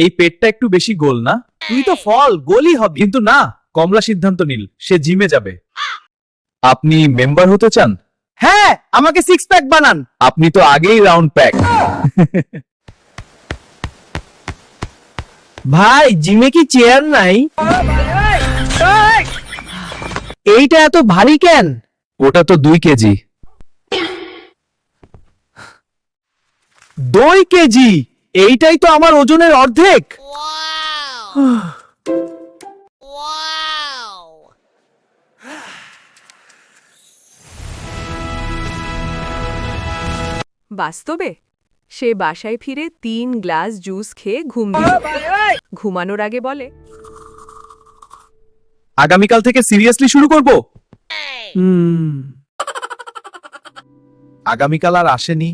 এই পেটটা একটু বেশি গোল না? তুই তো ফল গোলই হবে। কিন্তু না, কমলা সিদ্ধান্ত নিল সে জিমে যাবে। আপনি মেম্বার হতে চান? হ্যাঁ, আমাকে সিক্স প্যাক বানান। আপনি তো আগেই রাউন্ড প্যাক। ভাই জিমে কি চেয়ার নাই? এইটা এত ভারী কেন? ওটা তো 2 কেজি। 2 কেজি? এইটাই তো আমার ওজনের অর্ধেক। বাস্তবে সে বাসায় ফিরে 3 গ্লাস জুস খেয়ে ঘুম দিল। ঘুমানোর আগে বলে, আগামীকাল থেকে সিরিয়াসলি শুরু করব। আগামীকাল আর আসেনি।